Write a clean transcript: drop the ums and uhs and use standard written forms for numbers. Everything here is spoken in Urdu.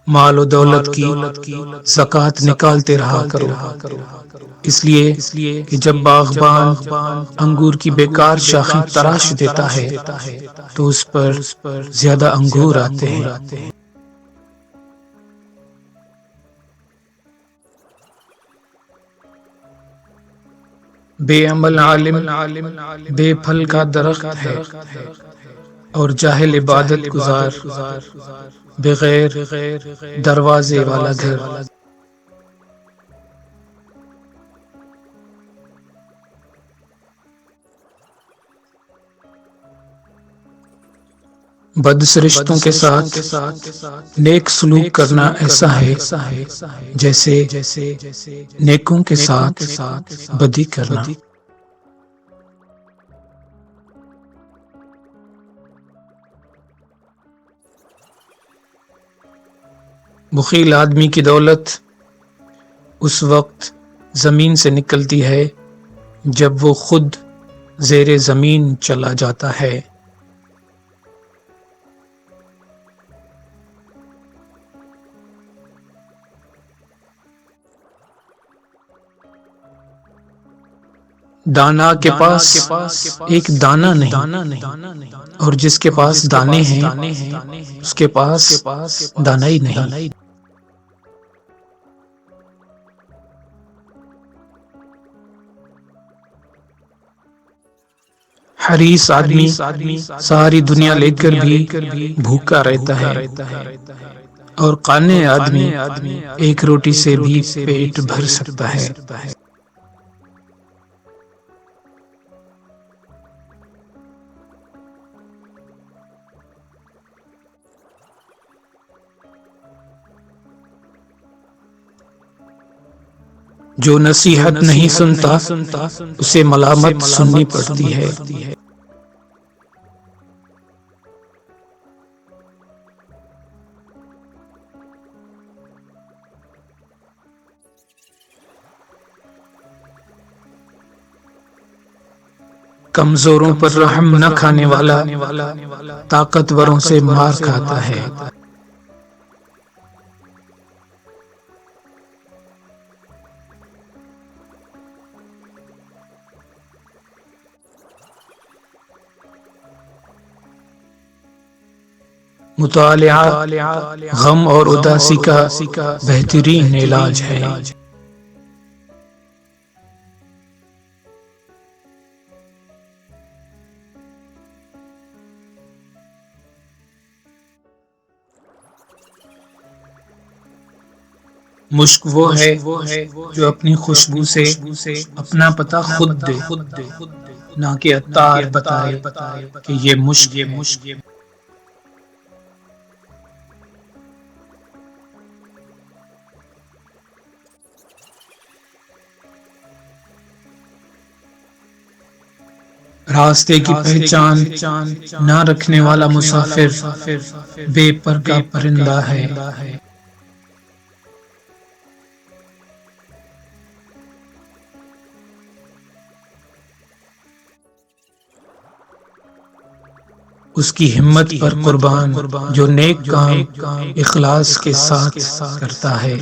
مال و دولت کی زکوٰۃ نکالتے رہا کرو، اس لیے کہ جب باغبان انگور کی بیکار شاخیں تراش دیتا ہے تو اس پر زیادہ انگور آتے ہیں۔ بے عمل عالم بے پھل کا درخت ہے، اور جاہل عبادت گزار بغیر دروازے والا گھر۔ بد سرشتوں کے ساتھ نیک سلوک کرنا ایسا ہے جیسے نیکوں کے ساتھ بدی کرنا۔ بخیل آدمی کی دولت اس وقت زمین سے نکلتی ہے جب وہ خود زیر زمین چلا جاتا ہے۔ دانا کے پاس ایک دانہ نہیں، اور جس کے پاس دانے ہیں اس کے پاس دانہ ہی نہیں۔ حریص آدمی ساری دنیا لے کر بھی بھوکا رہتا ہے، اور قانع آدمی ایک روٹی سے بھی پیٹ بھر سکتا ہے۔ جو نصیحت نہیں سنتا اسے ملامت سننی پڑتی ہے۔ کمزوروں پر رحم نہ کھانے والا طاقتوروں سے مار کھاتا ہے۔ مطالعہ غم اور اداسی کا بہترین علاج ہے۔ مشک وہ ہے جو اپنی خوشبو سے اپنا پتہ خود دے، نہ کہ عطار بتائے کہ یہ مشک ہے۔ راستے کی پہچان نہ رکھنے والا مسافر بے پر کا پرندہ ہے۔ اس کی ہمت پر قربان جو نیک کام اخلاص کے ساتھ کرتا ہے۔